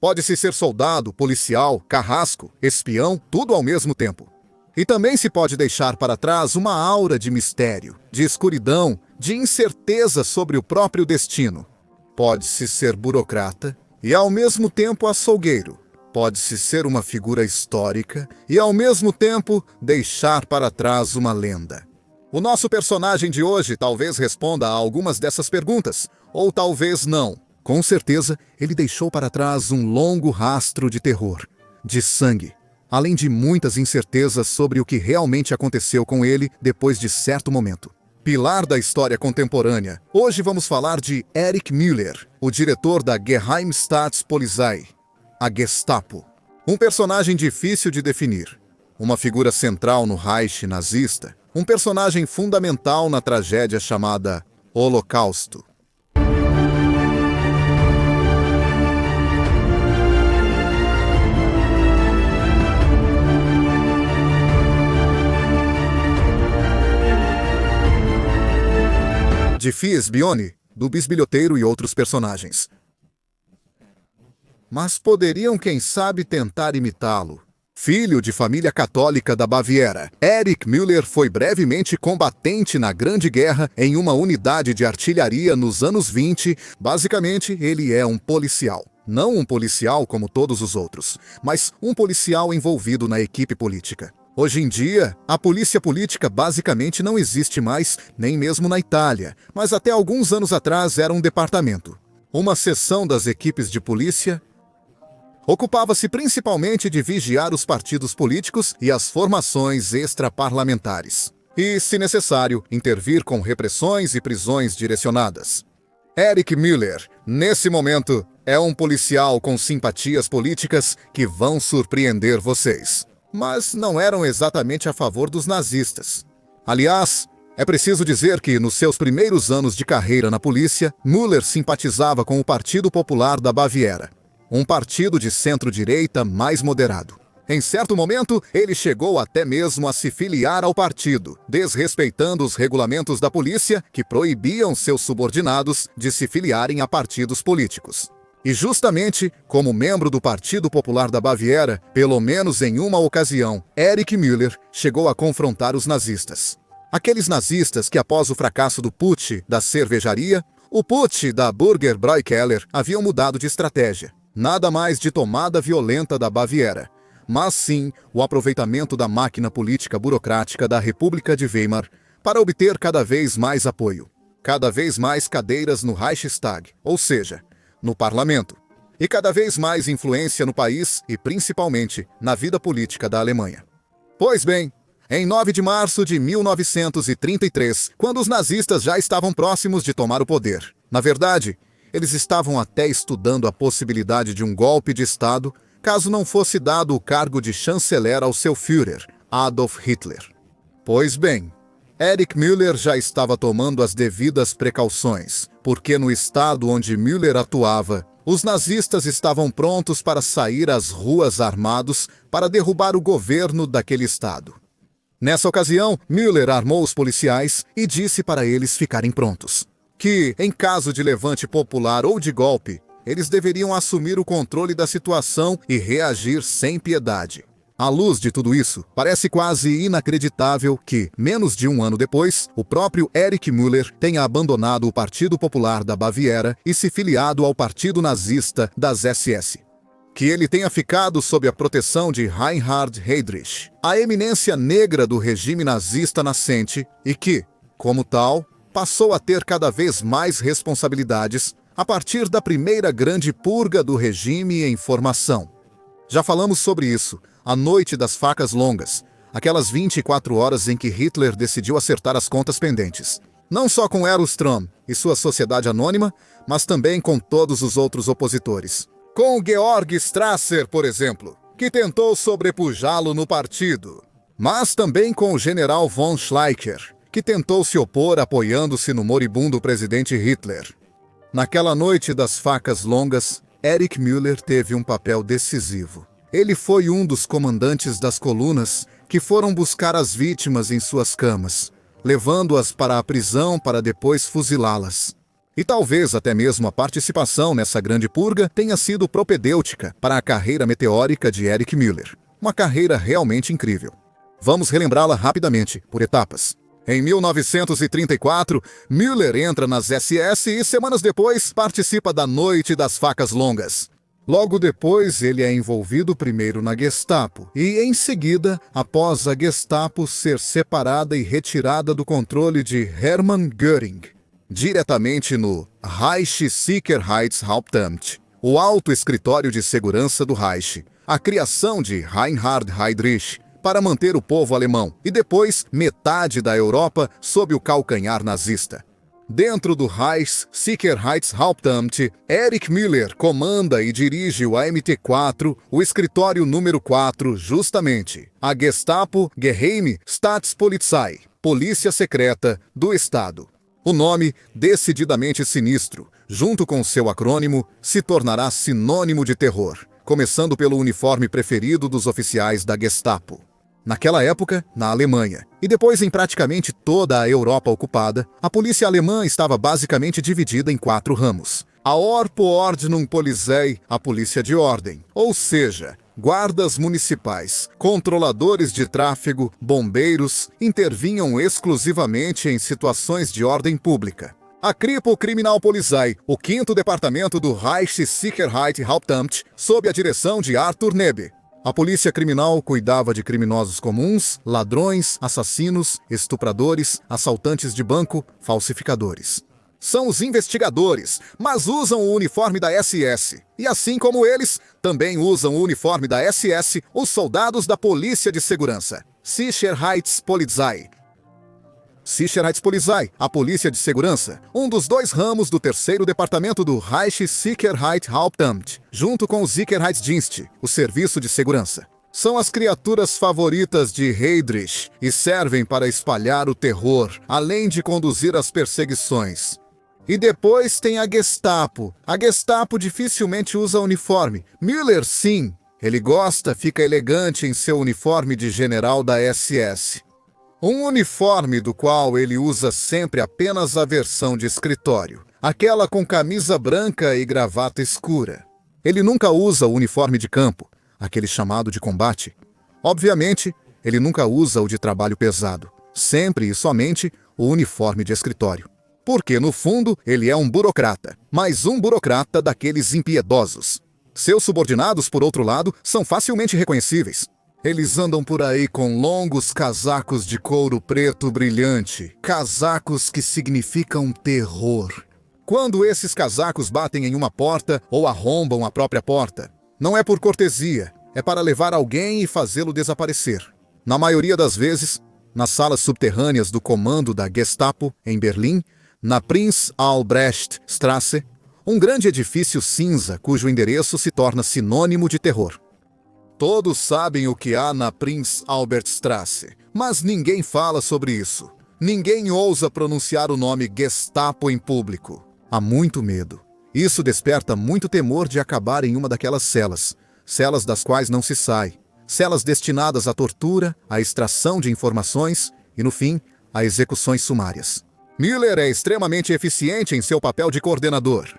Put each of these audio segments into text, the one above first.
Pode-se ser soldado, policial, carrasco, espião, tudo ao mesmo tempo. E também se pode deixar para trás uma aura de mistério, de escuridão, de incerteza sobre o próprio destino. Pode-se ser burocrata e ao mesmo tempo açougueiro. Pode-se ser uma figura histórica e ao mesmo tempo deixar para trás uma lenda. O nosso personagem de hoje talvez responda a algumas dessas perguntas, ou talvez não. Com certeza, ele deixou para trás um longo rastro de terror, de sangue, além de muitas incertezas sobre o que realmente aconteceu com ele depois de certo momento. Pilar da história contemporânea, hoje vamos falar de Erich Müller, o diretor da Geheimstaatspolizei, a Gestapo. Um personagem difícil de definir, uma figura central no Reich nazista, um personagem fundamental na tragédia chamada Holocausto. De Fies Bione, do Bisbilhoteiro e outros personagens. Mas poderiam, quem sabe, tentar imitá-lo. Filho de família católica da Baviera, Erich Müller foi brevemente combatente na Grande Guerra em uma unidade de artilharia nos anos 20. Basicamente, ele é um policial. Não um policial como todos os outros, mas um policial envolvido na equipe política. Hoje em dia, a polícia política basicamente não existe mais, nem mesmo na Itália, mas até alguns anos atrás era um departamento. Uma seção das equipes de polícia ocupava-se principalmente de vigiar os partidos políticos e as formações extraparlamentares. E, se necessário, intervir com repressões e prisões direcionadas. Erich Müller, nesse momento, é um policial com simpatias políticas que vão surpreender vocês. Mas não eram exatamente a favor dos nazistas. Aliás, é preciso dizer que, nos seus primeiros anos de carreira na polícia, Müller simpatizava com o Partido Popular da Baviera, um partido de centro-direita mais moderado. Em certo momento, ele chegou até mesmo a se filiar ao partido, desrespeitando os regulamentos da polícia que proibiam seus subordinados de se filiarem a partidos políticos. E justamente, como membro do Partido Popular da Baviera, pelo menos em uma ocasião, Erich Müller chegou a confrontar os nazistas. Aqueles nazistas que, após o fracasso do putsch da cervejaria, o putsch da Burger Bräukeller, haviam mudado de estratégia. Nada mais de tomada violenta da Baviera, mas sim o aproveitamento da máquina política burocrática da República de Weimar para obter cada vez mais apoio, cada vez mais cadeiras no Reichstag, ou seja, no parlamento, e cada vez mais influência no país e principalmente na vida política da Alemanha. Pois bem, em 9 de março de 1933, quando os nazistas já estavam próximos de tomar o poder, na verdade, eles estavam até estudando a possibilidade de um golpe de Estado, caso não fosse dado o cargo de chanceler ao seu Führer, Adolf Hitler. Pois bem, Erich Müller já estava tomando as devidas precauções, porque no estado onde Müller atuava, os nazistas estavam prontos para sair às ruas armados para derrubar o governo daquele estado. Nessa ocasião, Müller armou os policiais e disse para eles ficarem prontos, que, em caso de levante popular ou de golpe, eles deveriam assumir o controle da situação e reagir sem piedade. À luz de tudo isso, parece quase inacreditável que, menos de um ano depois, o próprio Erich Müller tenha abandonado o Partido Popular da Baviera e se filiado ao Partido Nazista das SS. Que ele tenha ficado sob a proteção de Reinhard Heydrich, a eminência negra do regime nazista nascente, e que, como tal, passou a ter cada vez mais responsabilidades a partir da primeira grande purga do regime em formação. Já falamos sobre isso, a noite das facas longas, aquelas 24 horas em que Hitler decidiu acertar as contas pendentes. Não só com Erwin Romm e sua sociedade anônima, mas também com todos os outros opositores. Com Georg Strasser, por exemplo, que tentou sobrepujá-lo no partido. Mas também com o general von Schleicher, que tentou se opor apoiando-se no moribundo presidente Hitler. Naquela noite das facas longas, Erich Müller teve um papel decisivo. Ele foi um dos comandantes das colunas que foram buscar as vítimas em suas camas, levando-as para a prisão para depois fuzilá-las. E talvez até mesmo a participação nessa grande purga tenha sido propedêutica para a carreira meteórica de Erich Müller. Uma carreira realmente incrível. Vamos relembrá-la rapidamente, por etapas. Em 1934, Müller entra nas SS e semanas depois participa da Noite das Facas Longas. Logo depois, ele é envolvido primeiro na Gestapo e, em seguida, após a Gestapo ser separada e retirada do controle de Hermann Göring, diretamente no Reichssicherheitshauptamt, o alto escritório de segurança do Reich, a criação de Reinhard Heydrich para manter o povo alemão e depois metade da Europa sob o calcanhar nazista. Dentro do Reichssicherheitshauptamt, Erich Müller comanda e dirige o AMT-4, o escritório número 4, justamente, a Gestapo Geheime Staatspolizei, Polícia Secreta do Estado. O nome, decididamente sinistro, junto com seu acrônimo, se tornará sinônimo de terror, começando pelo uniforme preferido dos oficiais da Gestapo. Naquela época, na Alemanha, e depois em praticamente toda a Europa ocupada, a polícia alemã estava basicamente dividida em 4 ramos. A Ordnung Polizei, a polícia de ordem, ou seja, guardas municipais, controladores de tráfego, bombeiros, intervinham exclusivamente em situações de ordem pública. A Kripo Kriminalpolizei, o 5º departamento do Reichssicherheitshauptamt, sob a direção de Arthur Nebe. A polícia criminal cuidava de criminosos comuns, ladrões, assassinos, estupradores, assaltantes de banco, falsificadores. São os investigadores, mas usam o uniforme da SS. E assim como eles, também usam o uniforme da SS os soldados da Polícia de Segurança, Sicherheitspolizei. Sicherheitspolizei, a Polícia de Segurança, um dos 2 ramos do 3º departamento do Reichssicherheitshauptamt, junto com o Sicherheitsdienst, o Serviço de Segurança. São as criaturas favoritas de Heydrich e servem para espalhar o terror, além de conduzir as perseguições. E depois tem a Gestapo. A Gestapo dificilmente usa uniforme. Müller, sim. Ele fica elegante em seu uniforme de general da SS. Um uniforme do qual ele usa sempre apenas a versão de escritório, aquela com camisa branca e gravata escura. Ele nunca usa o uniforme de campo, aquele chamado de combate. Obviamente, ele nunca usa o de trabalho pesado, sempre e somente o uniforme de escritório. Porque, no fundo, ele é um burocrata, mas um burocrata daqueles impiedosos. Seus subordinados, por outro lado, são facilmente reconhecíveis. Eles andam por aí com longos casacos de couro preto brilhante, casacos que significam terror. Quando esses casacos batem em uma porta ou arrombam a própria porta, não é por cortesia, é para levar alguém e fazê-lo desaparecer. Na maioria das vezes, nas salas subterrâneas do comando da Gestapo, em Berlim, na Prinz Albrecht Straße, um grande edifício cinza cujo endereço se torna sinônimo de terror. Todos sabem o que há na Prinz Albertstraße, mas ninguém fala sobre isso. Ninguém ousa pronunciar o nome Gestapo em público. Há muito medo. Isso desperta muito temor de acabar em uma daquelas celas das quais não se sai, celas destinadas à tortura, à extração de informações e, no fim, a execuções sumárias. Müller é extremamente eficiente em seu papel de coordenador.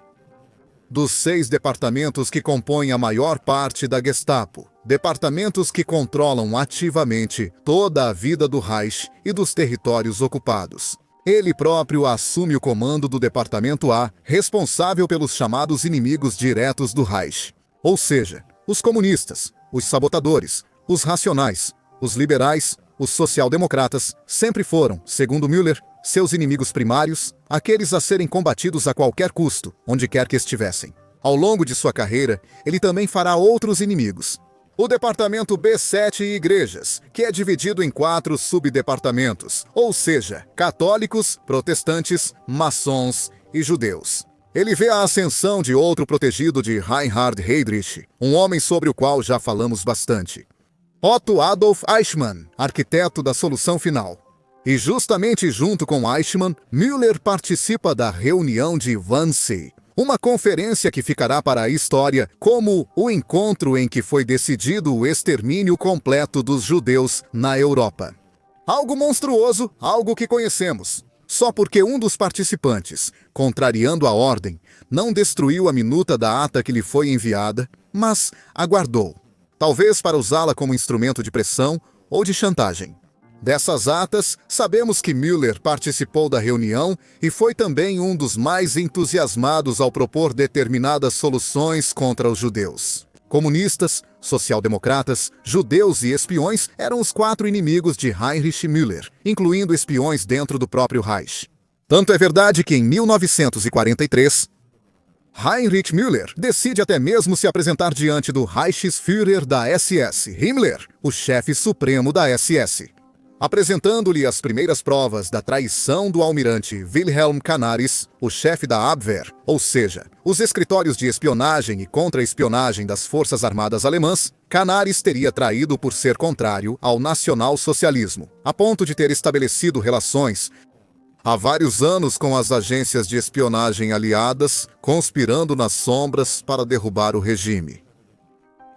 Dos 6 departamentos que compõem a maior parte da Gestapo, departamentos que controlam ativamente toda a vida do Reich e dos territórios ocupados. Ele próprio assume o comando do Departamento A, responsável pelos chamados inimigos diretos do Reich. Ou seja, os comunistas, os sabotadores, os racionais, os liberais, os social-democratas sempre foram, segundo Müller, seus inimigos primários, aqueles a serem combatidos a qualquer custo, onde quer que estivessem. Ao longo de sua carreira, ele também fará outros inimigos. O departamento B7 e igrejas, que é dividido em 4 subdepartamentos, ou seja, católicos, protestantes, maçons e judeus. Ele vê a ascensão de outro protegido de Reinhard Heydrich, um homem sobre o qual já falamos bastante. Otto Adolf Eichmann, arquiteto da solução final. E justamente junto com Eichmann, Müller participa da reunião de Wannsee, uma conferência que ficará para a história como o encontro em que foi decidido o extermínio completo dos judeus na Europa. Algo monstruoso, algo que conhecemos. Só porque um dos participantes, contrariando a ordem, não destruiu a minuta da ata que lhe foi enviada, mas aguardou, talvez para usá-la como instrumento de pressão ou de chantagem. Dessas atas, sabemos que Müller participou da reunião e foi também um dos mais entusiasmados ao propor determinadas soluções contra os judeus. Comunistas, social-democratas, judeus e espiões eram os 4 inimigos de Heinrich Müller, incluindo espiões dentro do próprio Reich. Tanto é verdade que em 1943, Heinrich Müller decide até mesmo se apresentar diante do Reichsführer da SS, Himmler, o chefe supremo da SS. Apresentando-lhe as primeiras provas da traição do almirante Wilhelm Canaris, o chefe da Abwehr, ou seja, os escritórios de espionagem e contra-espionagem das Forças Armadas Alemãs, Canaris teria traído por ser contrário ao nacional-socialismo, a ponto de ter estabelecido relações há vários anos com as agências de espionagem aliadas, conspirando nas sombras para derrubar o regime.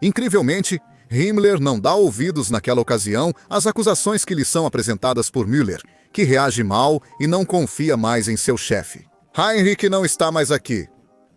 Incrivelmente, Himmler não dá ouvidos naquela ocasião às acusações que lhe são apresentadas por Müller, que reage mal e não confia mais em seu chefe. Heinrich não está mais aqui.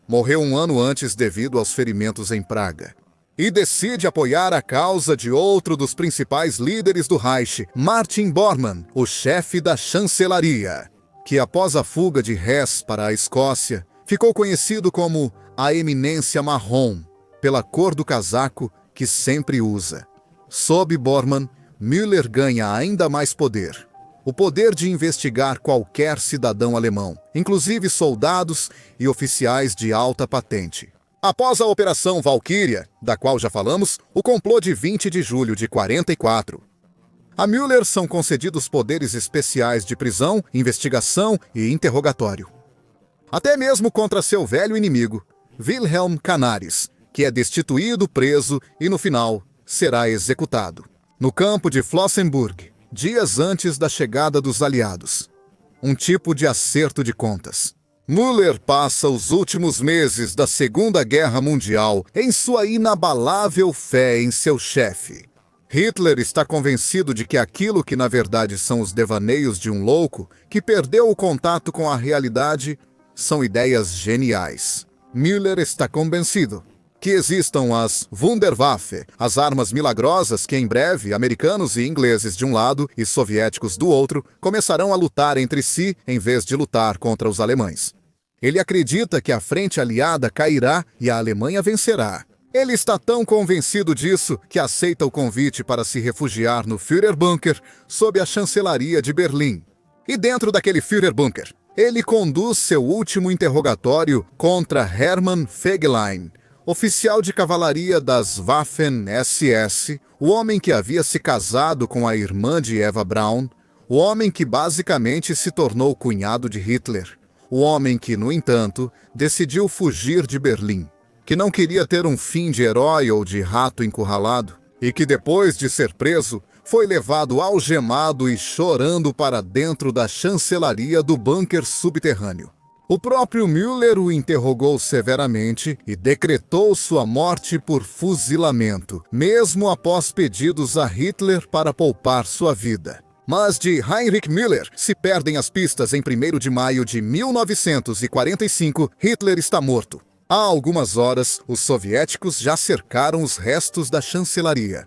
Morreu um ano antes devido aos ferimentos em Praga. E decide apoiar a causa de outro dos principais líderes do Reich, Martin Bormann, o chefe da chancelaria, que após a fuga de Hesse para a Escócia, ficou conhecido como a Eminência Marrom, pela cor do casaco que sempre usa. Sob Bormann, Müller ganha ainda mais poder. O poder de investigar qualquer cidadão alemão, inclusive soldados e oficiais de alta patente. Após a Operação Valkyria, da qual já falamos, o complô de 20 de julho de 44. A Müller são concedidos poderes especiais de prisão, investigação e interrogatório. Até mesmo contra seu velho inimigo, Wilhelm Canaris, que é destituído, preso e, no final, será executado. No campo de Flossenburg, dias antes da chegada dos aliados. Um tipo de acerto de contas. Müller passa os últimos meses da Segunda Guerra Mundial em sua inabalável fé em seu chefe. Hitler está convencido de que aquilo que na verdade são os devaneios de um louco que perdeu o contato com a realidade são ideias geniais. Müller está convencido que existam as Wunderwaffe, as armas milagrosas que em breve americanos e ingleses de um lado e soviéticos do outro começarão a lutar entre si em vez de lutar contra os alemães. Ele acredita que a frente aliada cairá e a Alemanha vencerá. Ele está tão convencido disso que aceita o convite para se refugiar no Führerbunker sob a chancelaria de Berlim. E dentro daquele Führerbunker, ele conduz seu último interrogatório contra Hermann Fegelein, oficial de cavalaria das Waffen-SS, o homem que havia se casado com a irmã de Eva Braun, o homem que basicamente se tornou cunhado de Hitler, o homem que, no entanto, decidiu fugir de Berlim, que não queria ter um fim de herói ou de rato encurralado, e que depois de ser preso, foi levado algemado e chorando para dentro da chancelaria do bunker subterrâneo. O próprio Müller o interrogou severamente e decretou sua morte por fuzilamento, mesmo após pedidos a Hitler para poupar sua vida. Mas de Heinrich Müller se perdem as pistas em 1º de maio de 1945, Hitler está morto. Há algumas horas, os soviéticos já cercaram os restos da chancelaria.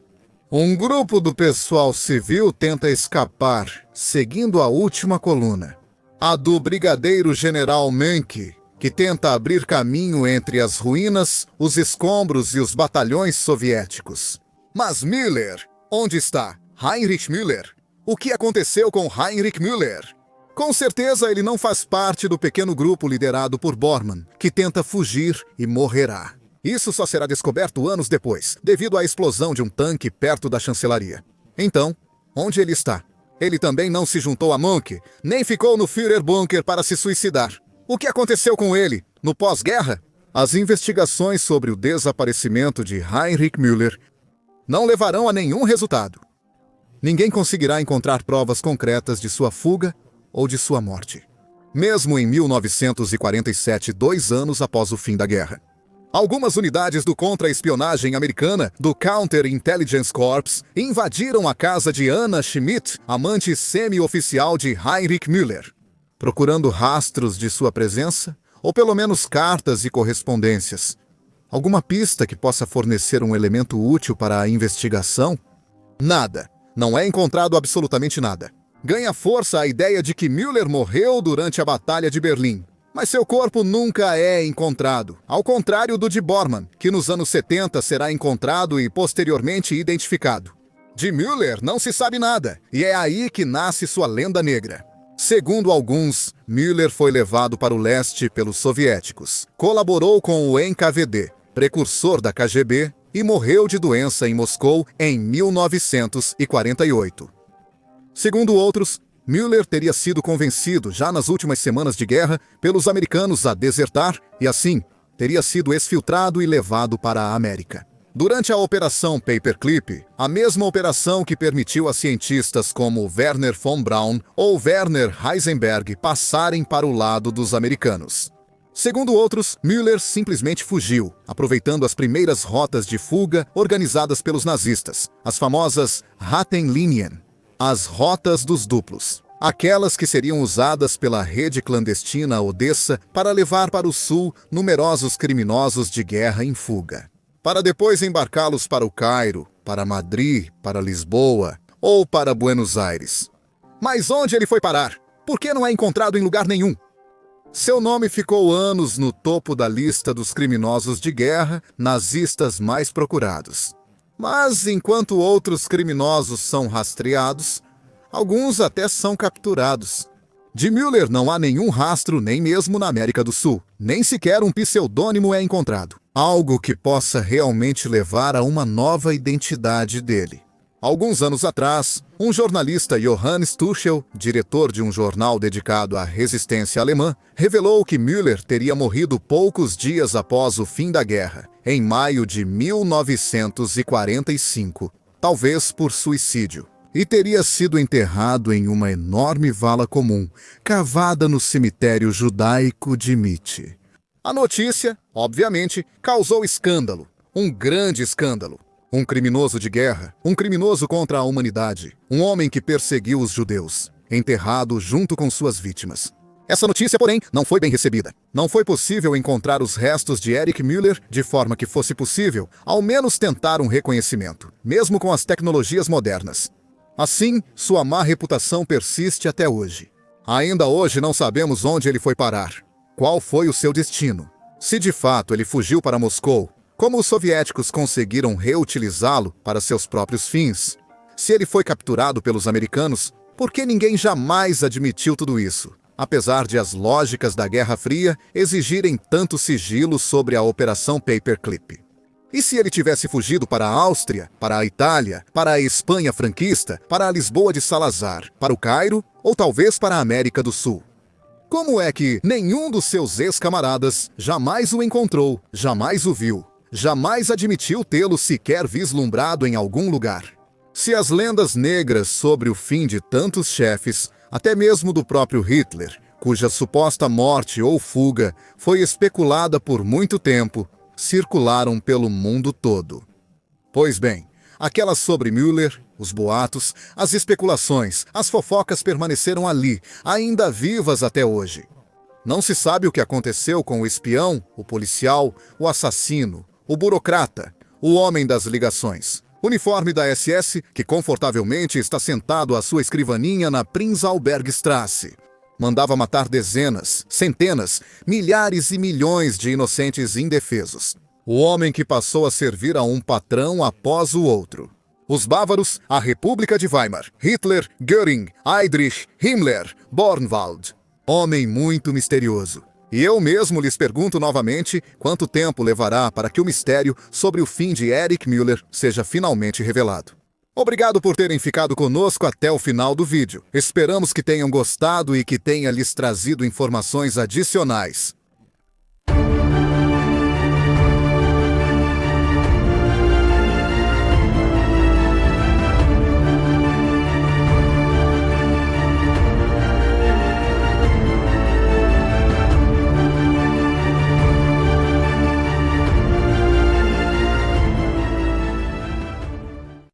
Um grupo do pessoal civil tenta escapar, seguindo a última coluna. A do brigadeiro-general Menke, que tenta abrir caminho entre as ruínas, os escombros e os batalhões soviéticos. Mas Müller, onde está? Heinrich Müller? O que aconteceu com Heinrich Müller? Com certeza ele não faz parte do pequeno grupo liderado por Bormann, que tenta fugir e morrerá. Isso só será descoberto anos depois, devido à explosão de um tanque perto da chancelaria. Então, onde ele está? Ele também não se juntou a Monk, nem ficou no Führerbunker para se suicidar. O que aconteceu com ele, no pós-guerra? As investigações sobre o desaparecimento de Heinrich Müller não levarão a nenhum resultado. Ninguém conseguirá encontrar provas concretas de sua fuga ou de sua morte. Mesmo em 1947, 2 anos após o fim da guerra. Algumas unidades do contra-espionagem americana, do Counter-Intelligence Corps, invadiram a casa de Anna Schmidt, amante semi-oficial de Heinrich Müller. procurando rastros de sua presença, ou pelo menos cartas e correspondências. Alguma pista que possa fornecer um elemento útil para a investigação? Nada. Não é encontrado absolutamente nada. Ganha força a ideia de que Müller morreu durante a Batalha de Berlim. Mas seu corpo nunca é encontrado, ao contrário do de Bormann, que nos anos 70 será encontrado e posteriormente identificado. De Müller não se sabe nada, e é aí que nasce sua lenda negra. Segundo alguns, Müller foi levado para o leste pelos soviéticos, colaborou com o NKVD, precursor da KGB, e morreu de doença em Moscou em 1948. Segundo outros, Müller teria sido convencido, já nas últimas semanas de guerra, pelos americanos a desertar e, assim, teria sido exfiltrado e levado para a América. Durante a Operação Paperclip, a mesma operação que permitiu a cientistas como Werner von Braun ou Werner Heisenberg passarem para o lado dos americanos. Segundo outros, Müller simplesmente fugiu, aproveitando as primeiras rotas de fuga organizadas pelos nazistas, as famosas Rattenlinien. As rotas dos duplos. Aquelas que seriam usadas pela rede clandestina Odessa para levar para o sul numerosos criminosos de guerra em fuga. Para depois embarcá-los para o Cairo, para Madrid, para Lisboa ou para Buenos Aires. Mas onde ele foi parar? Por que não é encontrado em lugar nenhum? Seu nome ficou anos no topo da lista dos criminosos de guerra nazistas mais procurados. Mas, enquanto outros criminosos são rastreados, alguns até são capturados. De Müller não há nenhum rastro nem mesmo na América do Sul. Nem sequer um pseudônimo é encontrado. Algo que possa realmente levar a uma nova identidade dele. Alguns anos atrás, um jornalista Johannes Tuchel, diretor de um jornal dedicado à resistência alemã, revelou que Müller teria morrido poucos dias após o fim da guerra, em maio de 1945, talvez por suicídio, e teria sido enterrado em uma enorme vala comum, cavada no cemitério judaico de Mitte. A notícia, obviamente, causou escândalo, um grande escândalo. Um criminoso de guerra, um criminoso contra a humanidade, um homem que perseguiu os judeus, enterrado junto com suas vítimas. Essa notícia, porém, não foi bem recebida. Não foi possível encontrar os restos de Erich Müller de forma que fosse possível, ao menos tentar um reconhecimento, mesmo com as tecnologias modernas. Assim, sua má reputação persiste até hoje. Ainda hoje não sabemos onde ele foi parar. Qual foi o seu destino? Se de fato ele fugiu para Moscou, como os soviéticos conseguiram reutilizá-lo para seus próprios fins? Se ele foi capturado pelos americanos, por que ninguém jamais admitiu tudo isso, apesar de as lógicas da Guerra Fria exigirem tanto sigilo sobre a Operação Paperclip? E se ele tivesse fugido para a Áustria, para a Itália, para a Espanha franquista, para a Lisboa de Salazar, para o Cairo ou talvez para a América do Sul? Como é que nenhum dos seus ex-camaradas jamais o encontrou, jamais o viu? Jamais admitiu tê-lo sequer vislumbrado em algum lugar? Se as lendas negras sobre o fim de tantos chefes, até mesmo do próprio Hitler, cuja suposta morte ou fuga foi especulada por muito tempo, circularam pelo mundo todo. Pois bem, aquelas sobre Müller, os boatos, as especulações, as fofocas permaneceram ali, ainda vivas até hoje. Não se sabe o que aconteceu com o espião, o policial, o assassino, o burocrata, o homem das ligações. Uniforme da SS, que confortavelmente está sentado à sua escrivaninha na Prinzalbergstrasse. Mandava matar dezenas, centenas, milhares e milhões de inocentes indefesos. O homem que passou a servir a um patrão após o outro. Os bávaros, a República de Weimar, Hitler, Göring, Heydrich, Himmler, Bornwald. Homem muito misterioso. E eu mesmo lhes pergunto novamente quanto tempo levará para que o mistério sobre o fim de Erich Müller seja finalmente revelado. Obrigado por terem ficado conosco até o final do vídeo. Esperamos que tenham gostado e que tenha lhes trazido informações adicionais.